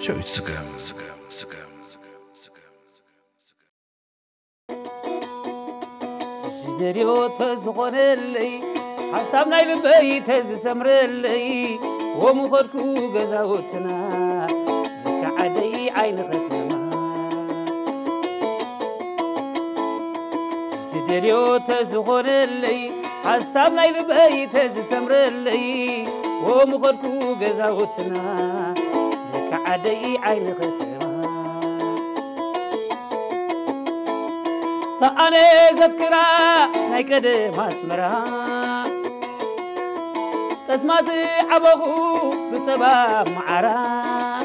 شوي سقام سدريو تزغن اللي حسابنا البيت تزسمر اللي ومخركو جزاوتنا لك عدي عين ختمة سدريو تزغن اللي حسابنا البيت تزسمر اللي ومخركو جزاوتنا لك عدي عين ختمة فأنا زفكرا نايكد ماسمرا تسمعت عبغو بتبا معرا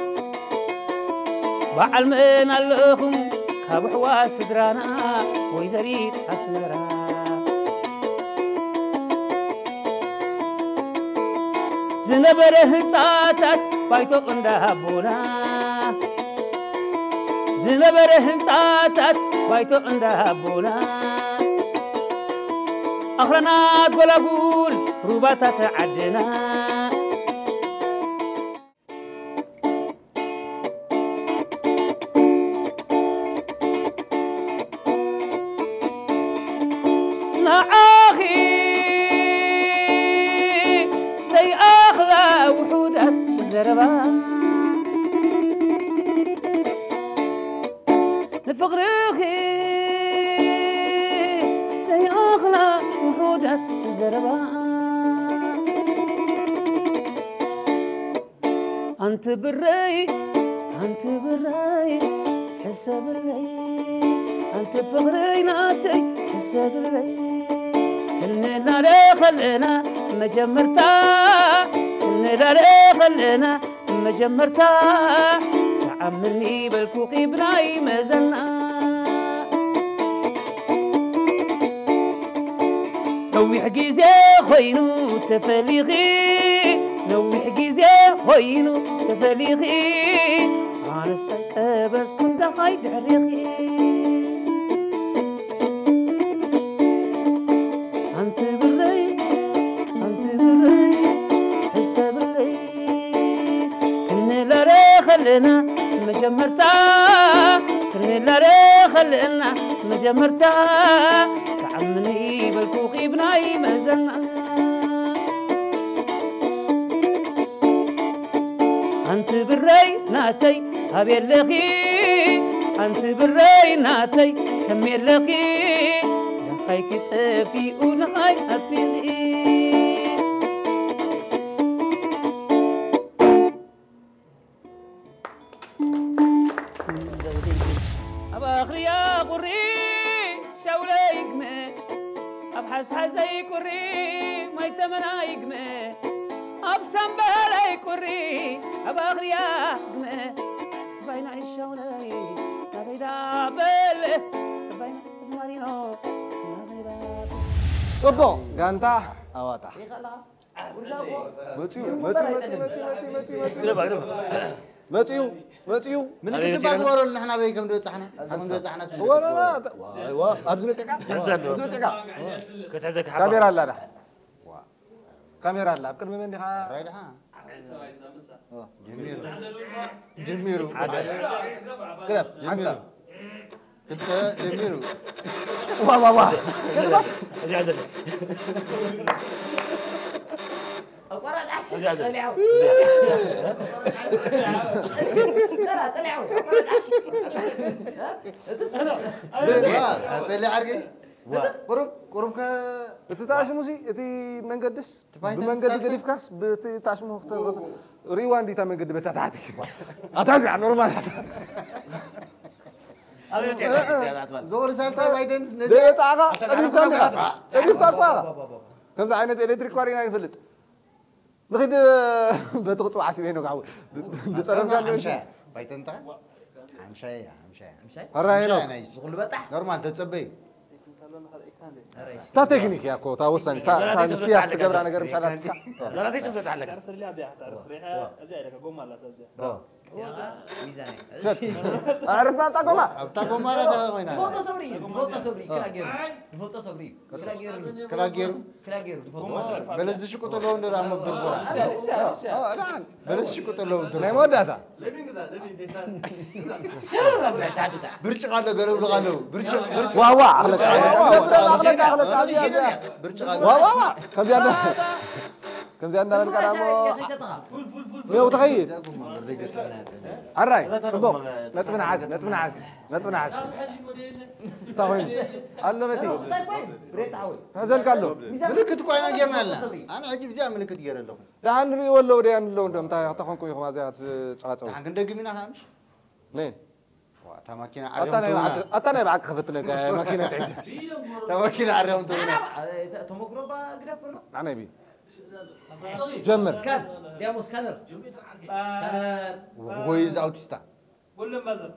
بعلمن اللهم كابحوا سدرانا ويزريت أسمرا زنبره تاتات بايتو اندهبونا زنبره تاتات بايتو اندهبونا أخرنا قول روباتا تعدنا نعاخي زي أخلا وحودات الزربان نفقرخي زي أخلا وحودات الزربان أنت بالري حسب اللي أنت فقري ناتي حسب اللي كلنا لا خلينا مجمرتا كلنا لا خلينا مجمرتا سعمرني بالكوخي بناي مزلنا لو يحجز خوينو تفليخي لو يحجز خوينو تفليخي أنا سايقة بس كنت خايد عليخي أنت بالري حسب اللي كنا لا خلينا مجمرتا كنا لا خلينا مجمرتا سعمني بالكوخي بناي مزلنا أنت بالري ناتي هبي اللخي أنت بالري ناتي كمي اللخي لخي كتافي ولخي أفيلي أبا أخريا قري شوليك مي أبحث حزي قري ما يتمنى يقمي أبسم بهلاي قري أبا أخريا قمي بين الشولي نغيدا بل بين زمارينو نغيدا صبو غانتا أواتا متيو من كنت باغورو نحنا بيكم دو صحنا ولا ايوا ابز بتقع كتزك كاميرا لا كاميرا لا قدم من دها رايدها جميرو كيف عنسى كنت جميرو وا اجازك طلع عرقي قرب بتتعش موسي اتي منقدس بمنقد قريف كاس بتتعش مو ريوان دي تمنقد بتاعتك اتازع نورمال زور سالسا بايدنس ده تعاقا صديف كان كم عينت الكتريك وارينا يفلت نخد بتقطع عسيبينو قاو بتصرف قال له بايدن تا همشاي هراينو زغل بطح نورمال تتصبي تا تكنيك يا كو تا وصلني تا نسيات تقبر انا قرب شالات لا تيسفلت عليك تعرف اللي ابدا تعرف ريحه ابدا لك قوم لا تبدا ميزاني أعرف ما تقوما أبتاكم ما لا وينا فوق صبري فوق صبري كلا غير بلز شو كنت لون ده عم بدبر نعم بلز شو كنت لون ده نعم وداتا برج قالوا قالوا قالوا برج واوا أغلق واوا كم زيادة من كلامه مية وتخيل الرأي تبوك نتمنعز طوين قال له بتي هذا قال له ملكت كوينا جرنا لا أنا عجيب جا ملكت جرنا له لا نري ولا وري أن لون دم تاي تخون كوي خما زيات صلاة عن كندق مين هامش لين تماكين عريهم أتاني بعد خفتنا كماكينة عيسى تماكين عريهم تونا تمكروبا قدام أنا يبي جمر سكان ديامو سكانر وهويز أوتيستا كل مزر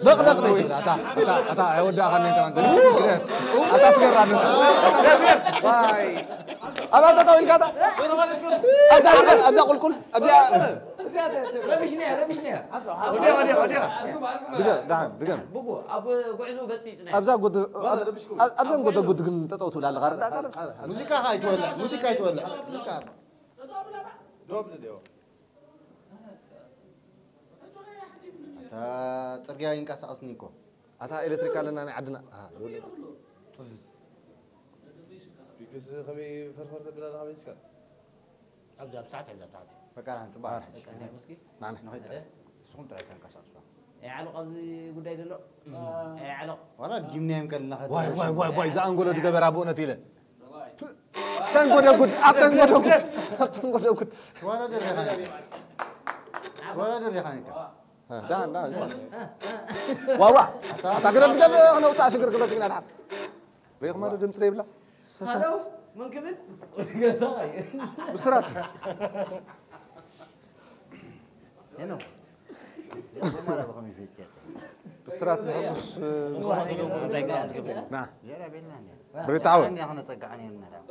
دق أتا أود أخذني كمان زين أتا سكر رانو باي أبا تطوي كذا أبدأ أقول كل أبدأ ربشني دقم بوبو أبو قعزو بس فينا أبزا قد كن تطوت ولا الغرب موسيقى هاي تولع موسيقى تولع ترجع ينكسر أصنيكو أتا إلكتريك لنا أنا عدنا أبزا بساعة فكان عن تبع نعم نهيد سكون ترى كان كسر على قصدي قداي دلو على ولا جيمنا يمكن نهيد واي زانقولو دقبر أبونا تيله تنقولو قد ولا دري خانك ده واوا تقدر كده أنا وسع شكر كده تقدر نحن ريق ما ندم سريب لا هذا من كبد بسرعة هنا ما لا بخمي فيك بسرعة بس نعم يا ربنا بريت عود أنا هنا تقعني لنا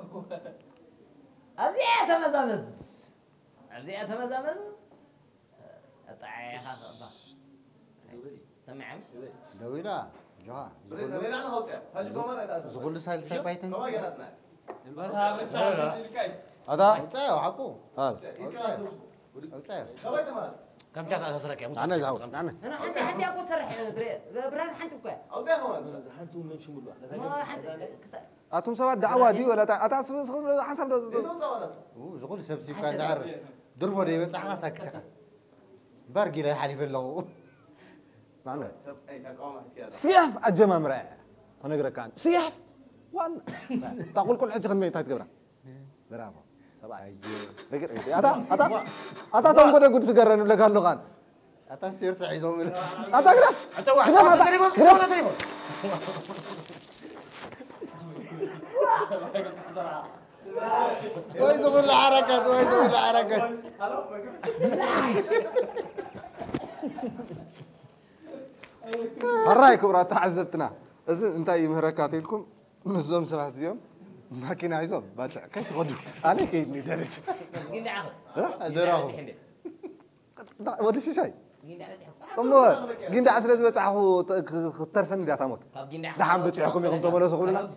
أبزيع تمزمز طيب سمع مش دويلا جوا زغل سهل سبايتن هذا تاو حكو هذا تاو كم جاك أسرك يا أنا زعول أنا أنا حتى أقول صرح بران حنتو كوي حنتو من شمول ما حد أتوم سوا دعوة دي ولا أتعرف حسب زغل سبسي كان دعر دربو دي بس أنا ساكت برقي لا حليف الله نعم سياف الجمامرة أنا أقول كان سياف وان تقول كل حاجة خدمة تايت كبرة برافو سبعة أتا توم كده قد سكرنا ولا كان لغان أتا سير سعيزهم أتا كده ويزغل الحركات الرأي كبرى تعذبتنا إذا أنت مهركات لكم مزوم سبعة يوم ما كنا عايزهم بس كيف تغدوا أنا كيدني درج قلنا عقل درهم ودي شيء أمور جند عسل زبط عهو ترفن ده تموت ده عم بتحكم يقوم تموت سقولنا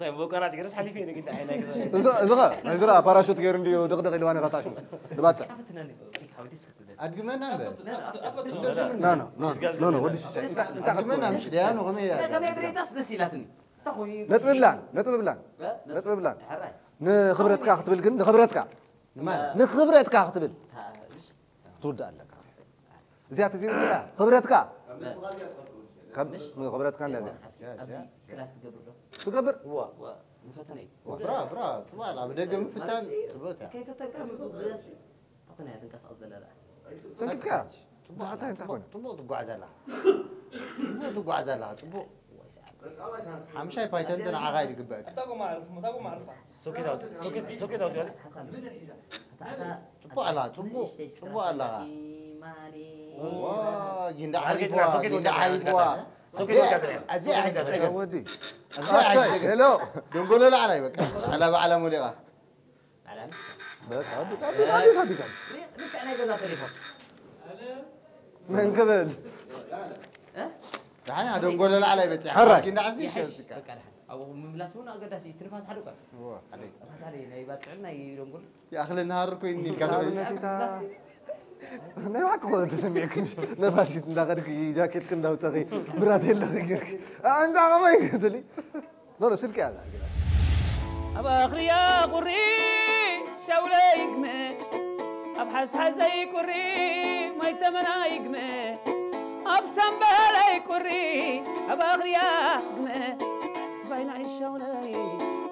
طيب بكرة جلس حلي فيني كده عينك زغا باراشوت غيرن دي دغدغ اللي وانا غطاش دباتس أدمنا لا ودي شيء أدمنا مش ده أنا غمي كم بريتاس نسيلاتني نتبه بلان نخبرتك أختبل كن نخبرتك أختبل تود لك زيادة زيادة خبرتك خبرتك أنا زيادة تقبر برا سؤال عبد الجم فتان كيف تتكلم بس أعطيني هذا القصة أصلا لا تنكب كاش تبغى عزلها تبغى حمشي فايتن تنا عقايد قبك تاكو معرف سوكي تبغى على واه جند عارفوا أزي حاجة سجل ودي هلو دنقول له على بك على موليها هذا أنا جزء تليفون من قبل يعني هذا نقول له على بيت حرك. كنا عزني شو سكر በቃ أو ملاسونا قداسي تنفس حلوكا هو عليك تنفس عليه لا يبتعنا يرونقول يا أخي النهار كويني كذا نه واقع خود تسمعك نفسي تندغرك جاكيت كندا وتغي براتين لغيرك أنت عمي قلتلي لا سلك هذا أباخر يا قري شوليك ما أبحث حزي قري ما يتمنايك ما أبسم بالي قري أباخر يا ما بين عيش شولي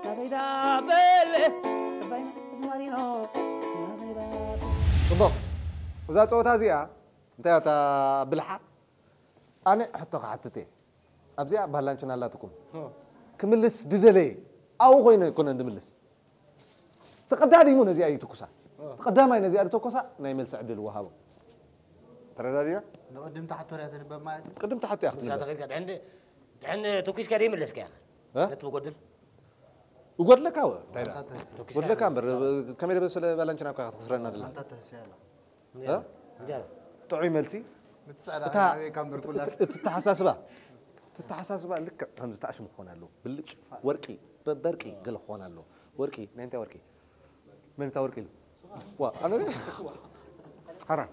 نبيدا بل بين زمارينو نبيدا صبح وذا صوت هذه أنت يا بلحة أنا حتى قعدتي أبزع بهلانشنا لا تكون كملس ددلي أو غين كنا ندملس تقداري مو نزي أي تكوسا تقدام أي نزي أي تكوسا نايمل سعد الوهاب ترى داريا نقدم تحت وريتني بما قدمت حتى يا أختي عند توكيش كريم اللي سكاخ ها لا تقول وقول لك هو قول لك أمر كاميرا بس بهلانشنا كا خسرنا دلها أنت تسأله ها تعوي ملتي متسأل على كم بقول لك تتحساس بقى لك هم زتعش مخونا له بلج ورقي برقي قال خونا له ورقي من انت ورقي من انت ورقي وا انا حرام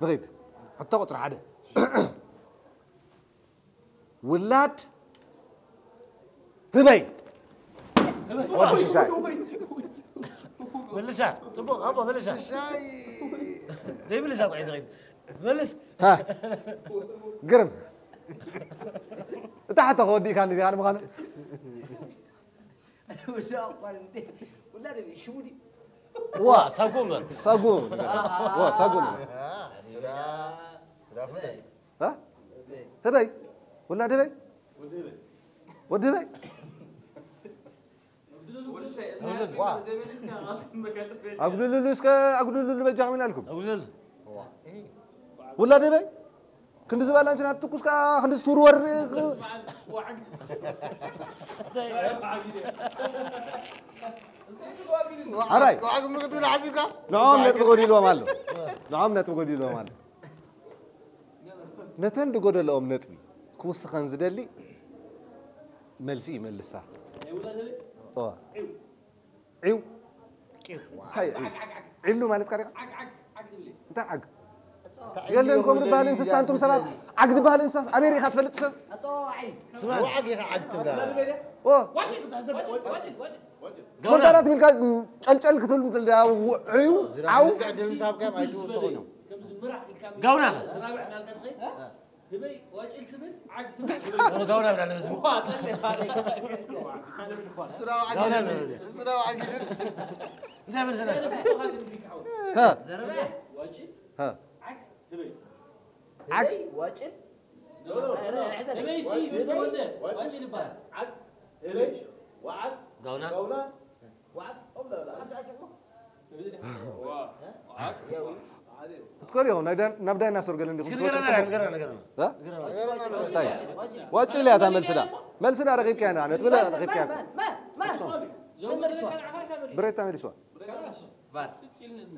نغيد حتى قطر حدا ولاد هبي ودي شاي بلشا طبق ابا بلشا شاي ليه بلشا قاعد غير بلش ها قرم انت حتى خودي كان دي انا مغان ولا قرنتي ولا ربي شودي وا ساقوم صاقون وا صاقون ها هبي ولا دبي ودبي اقول له اسكا اقول له بجا من لكم اقول له ولا دبي كنت زبال انت تكوس كا خندس تور ور هراي وعقم نقول عزيزك نعم نتقولي له مالو نعم نتقولي له مالو نتن دغود لهم نطبي كوس خن زدلي ملسي ملسا اه عيو هاي علو مالت كارك انت عق يلا لكم بهال انساس انتم سبب عقد بهال انساس امريكا تفلت أطوعي وعقي عقد تبدا قلت ملك قلقل كتل مثل عيو عو زعد المساب كم عايزوا يوصلوا قونا دبي واجل تبل عقد انا قونا ولا لازم سراو عقد سراو عقد انت من سنه ها زربة واجل ها عقد دبي عقد واجل دبي سي مستوى واجل يبقى عقد دبي وعد قونا وعد تقول يوم نبدا الناس ورجال عندكم قرنا ها طيب واجي لي هذا ملسنا رغيب كان انا تقول رغيب كان بريتا ميري سوا بار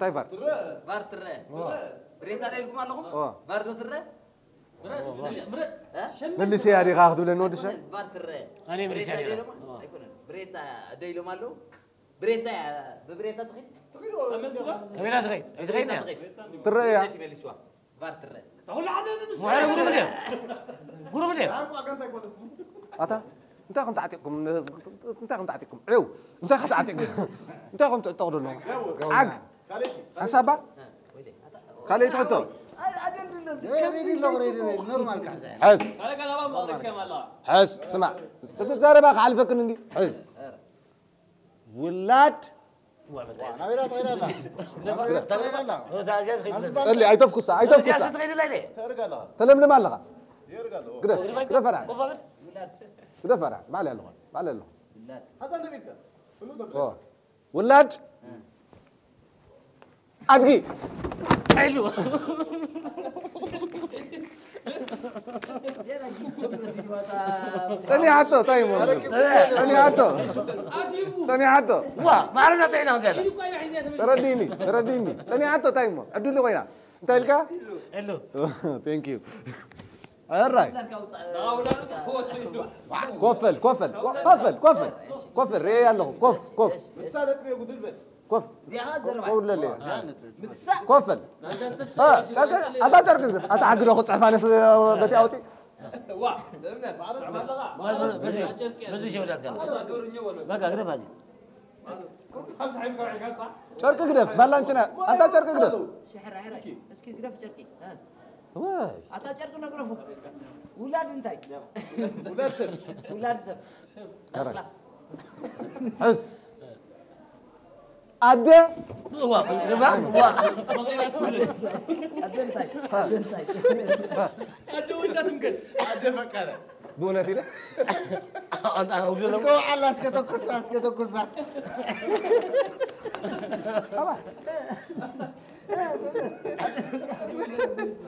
طيب بار بار ترى بريتا عليكم علىكم بار دو ترى مرت من اللي سياري غاخذ ولا نودش بار ترى انا مري سياري بريتا دايلو مالو بريتا ببريتا تخيل كمينا تغير تغيرنا ترى يا بار ترى تقول عدد مو على قولوا منين قولوا منين اتا انت كنت تعطيكم عيو انت كنت تعطيكم انت كنت تاخذوا لهم عق حسابا خلي تحطوا نورمال كحزان حس قال انا ما اقول كم الله حس اسمع تتزارب على فكر عندي حس ولاد انا ولا طير لا صلي اي تفكسا تغير لا ليه تلم لما لغا كده فرع كده فرع ما عليه اللغه ما عليه اللغه هذا اللي بيك ولاد ادقي حلو ثانية حتى طيب ثانية حتى وا ما عرفنا طينا هذا ترديني ثانية حتى طيب عدوا لي وينها انت الكا الو ثانك يو الراي هو سيدو كفل كفل كفل كفل كفل ري يلا كف كف كف قول لي كفل هذا ترك هذا حق لو تصعف انا بتي اوتي وا دمنا بس شو ولاد قال بقى اقرب هذه خمس حبيب قاعد صح شرك قدف بلانشنا انت شرك قدف شحر حرك اسكي قرف جركي ها واي عطا جرك نقرفو ولاد انتي ولاد سب حس أدى هو رفع هو بونا سيدة انا اقول له اسكو على اسكو تكوسا كذا كذا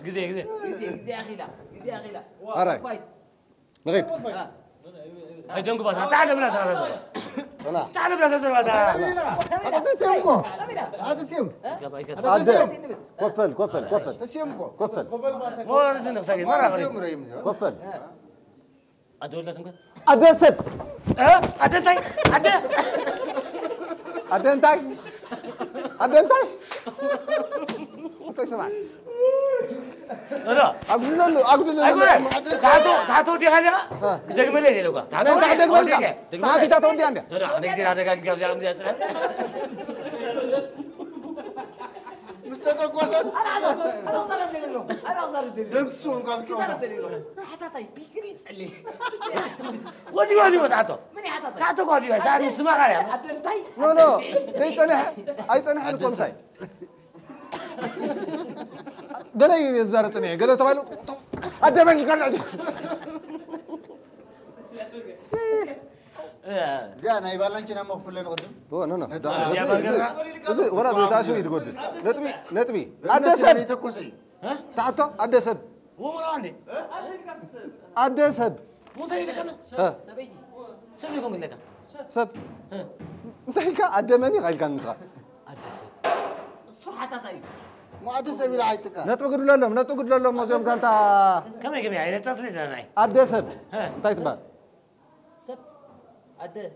زي اخيلا زي اخيلا هراي. فايت لغيت هاي دونك بس تعال بلا هذا صلاح تعال بلا هذا هذا تسيمكو هذا سيم أدى كفل كفل كفل تسيمكو كفل مو لازم نسقي مره غريب سيم ريم كفل ادول لازم كده أدى سب ada tay ada أدى انتاي أدى انتاي أنت سمع ada أقول له أقول له ayo tahu dia ada deg mele dia loga أنت عندك بالك تعال تاتون دي عندك ada ada kita ada kan jam dia sana مستتكوسا انا صار بدي له انا صار بدي له دمسون قال صار بدي له حتى طيب بيكري تسالي ودي ودي وتعطو مني حتى طيب تعطو قولي صار اسمع عليه حتى انتي نو نو كي صنح أي صنح لكم ساي قال يزارتني قال تبالو أدى من كان زين هاي بالانشنا مغفل لنا قدم هو نو نو يا برجر بس ورا بتاشو يتقول نتبي أدى سب تكوسي تعطو أدى سب هو مرة عندي أدى سب مو تاني لك انا ها سبيتي سبني كون لك سب انت هيك أدى مني غير كان نسخة صح حتى طيب مو عاد سبيل عايتك نتقول لهم نتقول لهم موزيم كانت كم يجي يعني تصلي انا أدى سب ها تايتبا سب أدى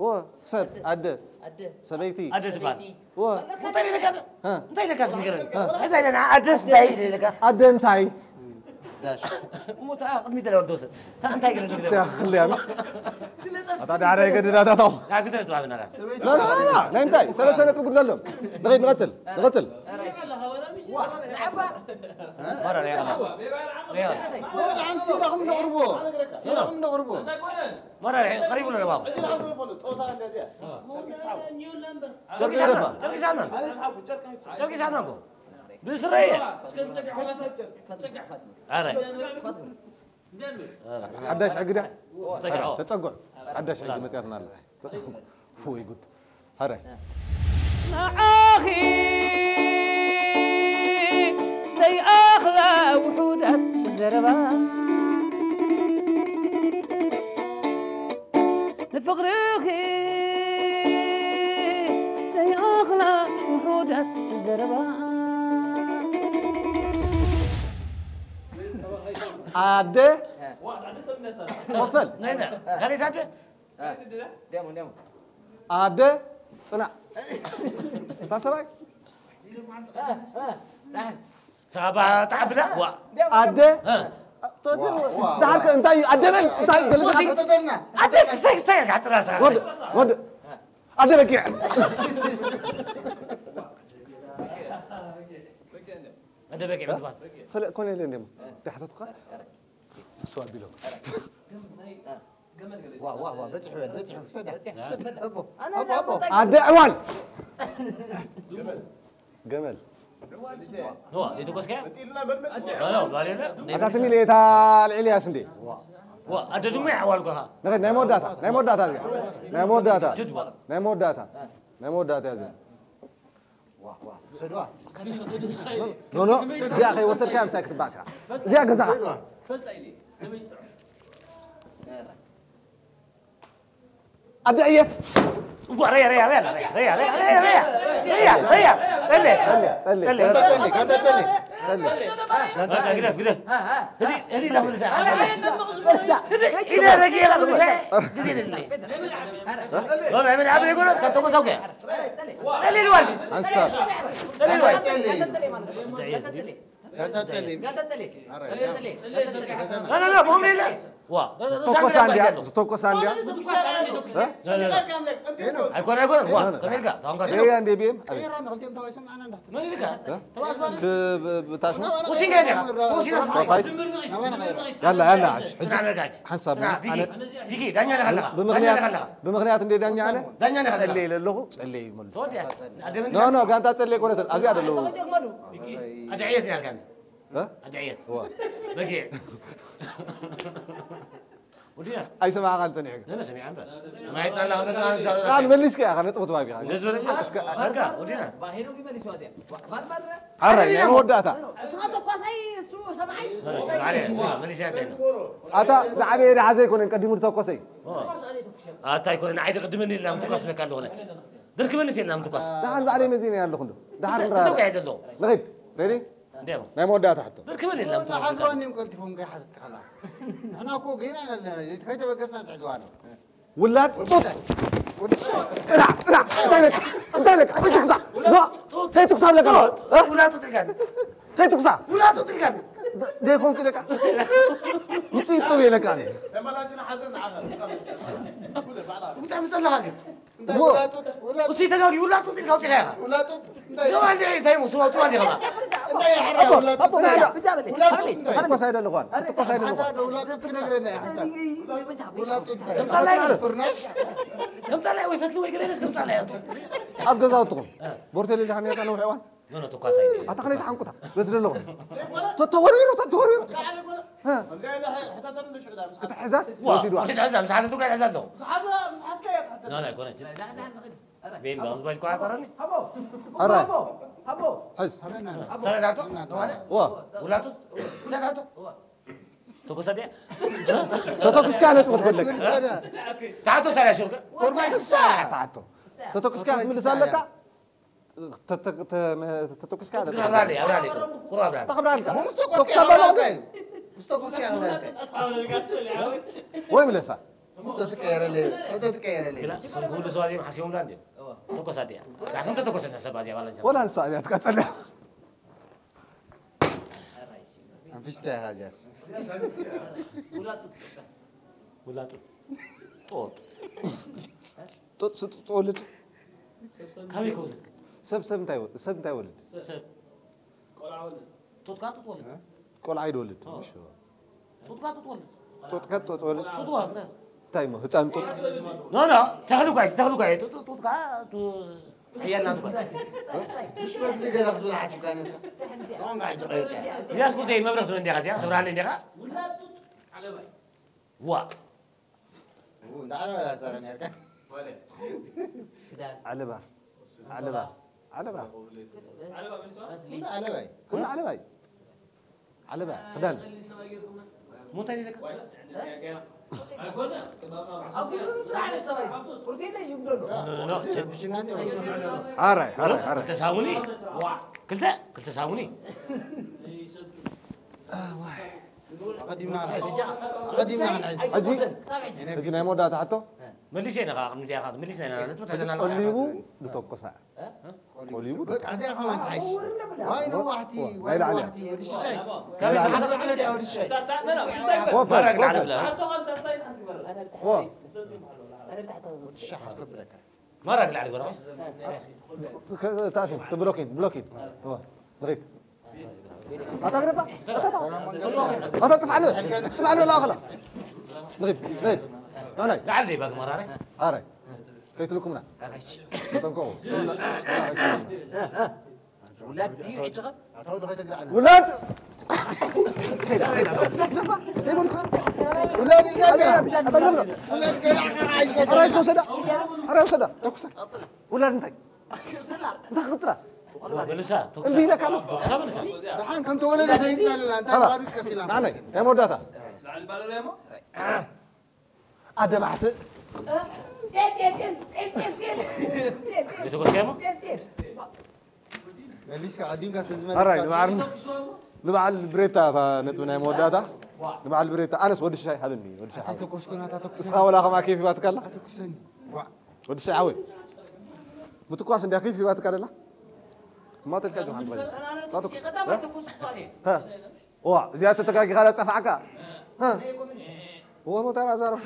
هو سب أدى أدى سبيتي ada depan هو مو تاني لك انا ها انت لك اسمك هذا انا ادرس داي لك أدى انتاي داش مو تعال ميت لو دوس انت هيك يا خلي أنا أتادي على كده لا تطو لا كنت تطلع من هنا لا لا لا لا انتاي سنة تقول لهم دغيت نغتل نغتل لعبة مره رياض رياض وين عند سيرهم نغربو سيرهم نغربو مره قريب ولا بابا نيو لامبر تركي سامنا تركي سامنا تركي سامنا بسرية تسقع فاطمه عارف حداش عقده تسقع تتقع حداش عقده متياتنا هو يقول هراي أخي زي أخلا وحودة زربا نفقر أخي زي أخلا وحودة زربا أدى كفل نينا خلي تاجه ديمو أدى صنع تاسباي دهن صعبة تعبنا وا أدى ها تعال انت أدى من انت تدلنا أنت سير قاعد راسك ود ود أدى بكيع أنت بكي عثمان فلا كون اللي نم تحت تقع سؤال بيلو واه بتحوي صدق ابو أنا ابو أدى عوان جمل هو itu kos kayak halo balik أنت تميل إيه العلياس دي هو ada demi awal kah نقول نمو داتا زين نمو داتا جدول نمو داتا زين واه سدوا نو زي أخي وصل كام ساكت باسها زي قزع فلت ايلي أدعيت ريا سلي سلي كانت تلي سلي كده هدي لا ولا ساعه بس إذا رجع لا من عبد يقول تتوقع سوكي سلي الوالد انسان سلي الوالد لا مهم لا وا ستوكو سانديا أيكون وا كملك تانغ ايه عندي بيم ملك بتاشو وسين قاعد يلا نعم حسب بيجي دنيا بمغنيات اندي دنيا انا دنيا صلي لله صلي ملص نو قانت تصلي كونت ازي ادلو أدعيت يا كان ها أدعيت بقي ودينا اي سمع كان سنيع لا سمع عنده ما يطلع مثلا كان مليس كي انا تبغى تواجه جزء هكا ودينا باهيرو كيما نسوازي عرى يعني وداتا سمعتوا قصي سو سمعي عليه ماليشيا اتا زعبي عزي كون قديمو توكسي اتا يكون عايد قدمني لام تقص لك هنا درك من سين لام تقص دحان بعلي مزين يالله كله دحان تدوق عايز له لغيب ريدي ديمو ما موداتا حتى درك من لام تقص حزواني ممكن تفهم كي حد كلا انا اكو جينا كيف بقصنا عزوانه ولاد طط انت لك تقصى لا تقصى لك ولا تدركان تقصى ولا تدركان ده يكون كده يصير طويل لك يعني لما لا جنا حزن على انت مثل هذا ولا وسي تلاقي ولا تدرك وتلاقي ولا لو عندي تايم وسوا تو عندي خلاص انت يا حرام ولا تقصى سيد اللغان تقصى سيد اللغان ولا تنقرنا يا حسن ولا كم طلع كم طلع ويفتلوا يقرينس كم طلع ابقى زاوتكم بورتي اللي حنيت انا وحيوان انا تقصي اتقنيت عنكتا بس اللغه تتوريرو ها حتى تنش قدام كتحزاس واحد عزام ساعات تقول عزام له مش كيف حتى لا كونت بين بعض باي كويس صارني هبو حز سنة وا ولا تو سنة تقول صدق تتوكس كانت تقول لك تعالوا سنة شو قربان الساعه تعالوا تتوكس كانت من لسانك تتوكس كانت أورالي قرابة تقبل مستقبل وين من لسان تتكير لي لا سنقول سوالي محسيهم لاندي تقول صدق لكن تقول سنة سبعة ولا نسأل يتكسر ما فيش كده هاجس ولا تولد كم يكون سب تاي ولد تتولد كل عيد ولد تولد تتولد تايمو هتان توت لا تخلو كويس عيالنا مش بدي كده أخذ الحاسب كان ما قاعد غير يا كنت ما برحت من دقة تبران دقة وا أنا ولا صار أنا كان علبة كل علبة هدان مو تاني لك عاري تساوني كنت تساوني قديمنا العز أجي نايمو داتا حتى مليشينا قاعد من جاهات مليشينا أنا تبغى أوليبو بتوقسا أوليبو عزيز خلنا نعيش وين روحتي وين روحتي ودي الشيء كم حسب على ودي الشيء فرق العرب مرق العرب ولا تاشم تبلوكين هو دقيق أتغرب أتا تفعل ولا أغلى دقيق أنا لعلي باقي مراري أري كيف لكمنا تنكو ولاد دي عجقة ولاد ولاد أرى وسدا ولاد انت خطرة بلسا في لك أنا الحين كم تولد بيتنا أنت بارك كسلام معني يا موداتا ada bahasa بتقول كم ليش قاعدين قاعد تزمن هراي نبعل بريتا نتمنى موداتا نبعل بريتا أنس ودي الشاي هذني ودي الشاي تاتو كوسكونا تاتو اسخا ولا خما كيف باتكلا تاتو كوسني ودي الشاي عوي متكواس عندي كيف باتكلا ما تلقى جو عند ها وا زيادة تقاقي خالد صفعك ها هو ما ترى زار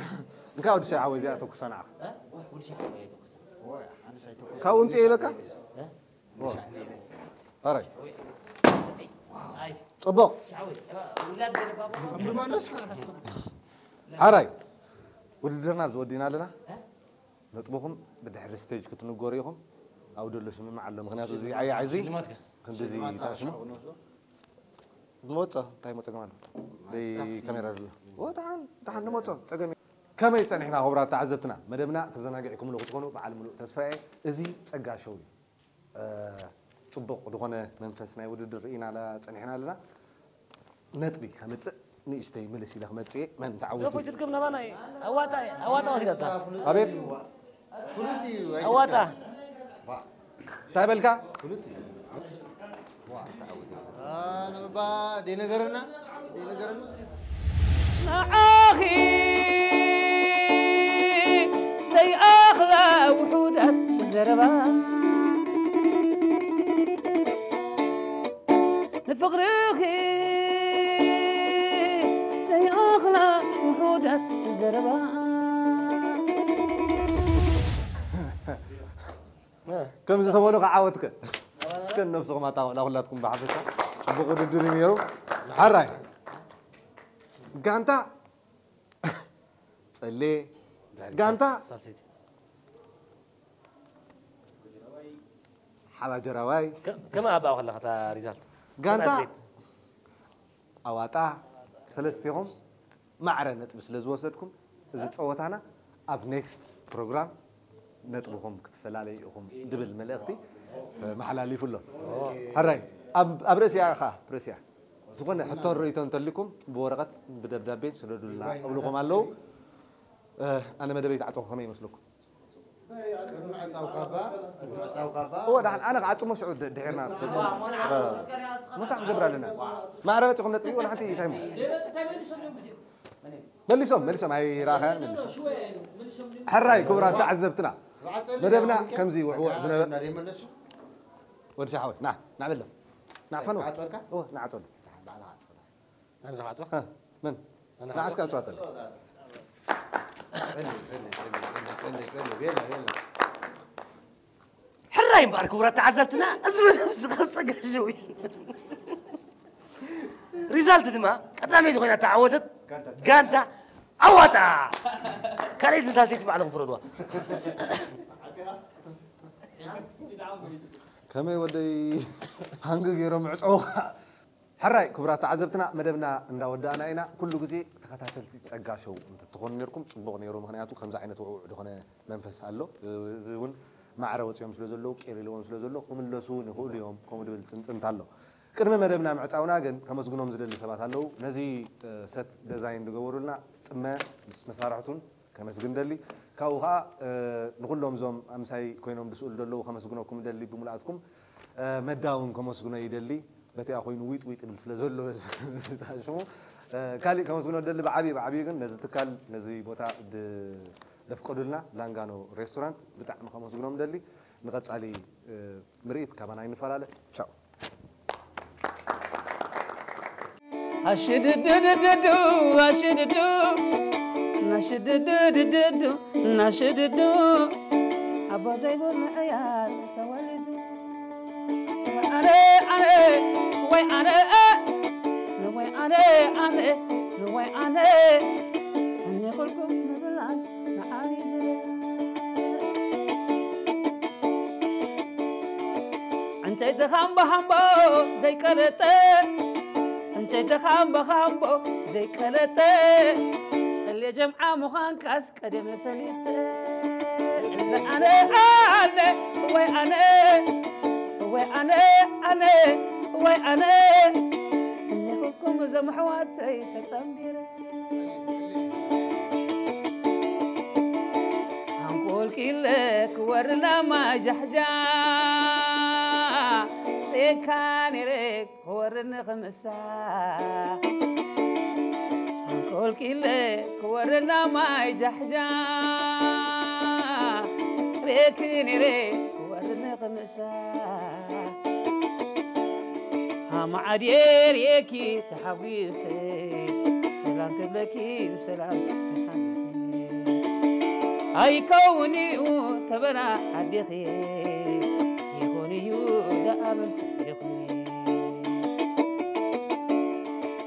نكاود الشاي عوي زيادة كوسنا كاون تي لك هراي طبق هراي ودرنا زودينا لنا نطبخهم بدحر ستيج كنت نقوريهم او دلش من معلم مغنياتو زي اي عايزي كنت زي تاسمو موصا تاي موصا كمان دي كاميرا دحان نموصا صقمي كما يصنحنا خبرات تعزبتنا مدبنا تزناقعكم لو تكونوا بعل ملو تسفاي ازي صقا شوي طبق دغونه منفسنا يوددر رينا على صنحنا لنا نطبي خمص نيشتي ملسي لك مصي من تعود لو تركب نبانا اواتا وسيلتا ابيت فلوتي اواتا تايبلكا فلوتي انا با دي نغرنا أخي زي أخلا وحودة الزربة نفقر أخي زي أخلا وحودة الزربة كم زتمولو عاودك سكن نفسكم ما تاو لاولاتكم بحفصه بقول الدنيا ميرو حراي غانتا صلي غانتا حلا جراواي كما ابا خلها تا ريزالت غانتا اواطا سلستيهم معره نطب سلازوسدكم اذا تصوتانا اب نيكست بروجرام نطبكم كتفلاليكم دبل ملختي فمحلالي فله حراي اب رسيا خا برسيا زغنا حتى ريتون تلكم بورقه بدبدابين سلدولا اولكم الله انا مدبيت عطو خمي يمسلكم هو انا قاعد مسعود دحيرنا ما تقدر لنا ما عرفت قمنا تبي ولا حتى تايم مليسوم هاي راخه مليسوم حراي كبرى تعذبتنا مدبنا كمزي وعوع زنا ورشا حاول نعمل له نعفنو هو نعطول انا راح اطبخ ها من انا عسكر اتواصل حراي مبارك ورا تعذبتنا ازمه صقع شوي ريزالت دما قدامي خوينا تعودت كانتا اواتا كاريت لساسيت معلم فرودوا كما يودي هانغ غيرو معصو حراي كبرات تعذبتنا مدبنا እንዳወዳና ኢና ኩሉ ግዜ ተከታተልቲ ጸጋሸው እንትትኾኑ ነርኩም ጽቡቕ ነይሩ ምክንያቱ ከምዛ ዓይነት ውዑዕ ዝኾነ መንፈስ ኣሎ እዚውን ማዕረ ወጽዮም ስለ ዘለው ቄሪሎም ስለ ዘለው ኩምለሱ ንኽእሉ እዮም ከምኡ ድብል ጽንጽንት ኣሎ ቅድሚ መደብና ምዕጻውና ግን ከመስግኖም ዝደሊ ሰባት ኣለው ነዚ ሰት ዲዛይን ዝገበሩልና ጥመ መሳርሕቱን ከመስግን ደሊ ካብኡ ከዓ ንኩሎም ዞም ኣምሳይ ኮይኖም ዝስእሉ ዘለው ከመስግኖኩም ደሊ ብምልኣትኩም መዳውን ከመስግኖ ይደሊ بتي أخوين ويت اللي سلزلوا تاشمو كالي كم سكونوا دل بعبي كن نزتكال نزي بوتا دفقدلنا لانغانو ريستورانت بتاع كم سكونوا دلي نقص علي مريت كمان عين فلاله تشاو نشددو أبا زيبون عيال تولدوا وي أنا أني خلكم نبلاش نعاري أنت تخام بخامبو زي كرتة أنت تخام بخامبو زي كرتة سألي جمعة مخان كاس كدم فليتة أنا وي أنا أني خلكم زمحواتي كتنبيرة هنقول كلك ورنا ما جحجا ريكاني ريك ورن خمسة كل كيلك ورنا ماي جحجا ريكني ريك ورن خمسة هم عدير يكي تحويسي سلام تبلكي سلام تحويسي أي كوني تبرع حديثي يخوني يودا أبس يخوني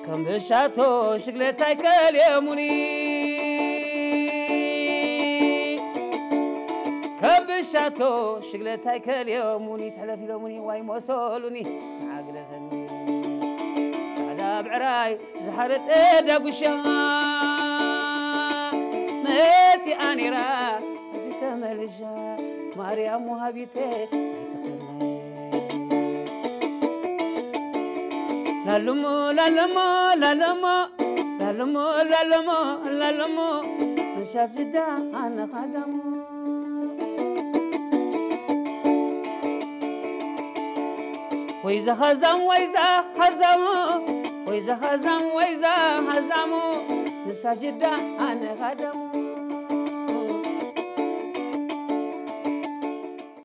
كم بشاتو شغلتاي كاليوموني كم بشاتو شغلتاي كاليوموني تحلفي لوموني واي موصولوني عقلتني سعدا بعراي زحرت داقوشا ميتي أنيرا أجيت ملجا مريم وهبيتي لالمو لالمو لالمو لالمو لالمو لالمو نشاف جدا أنا خدمو وإذا خزم وإذا خزمو وإذا خزم وإذا خزمو نشاف جدا أنا خدمو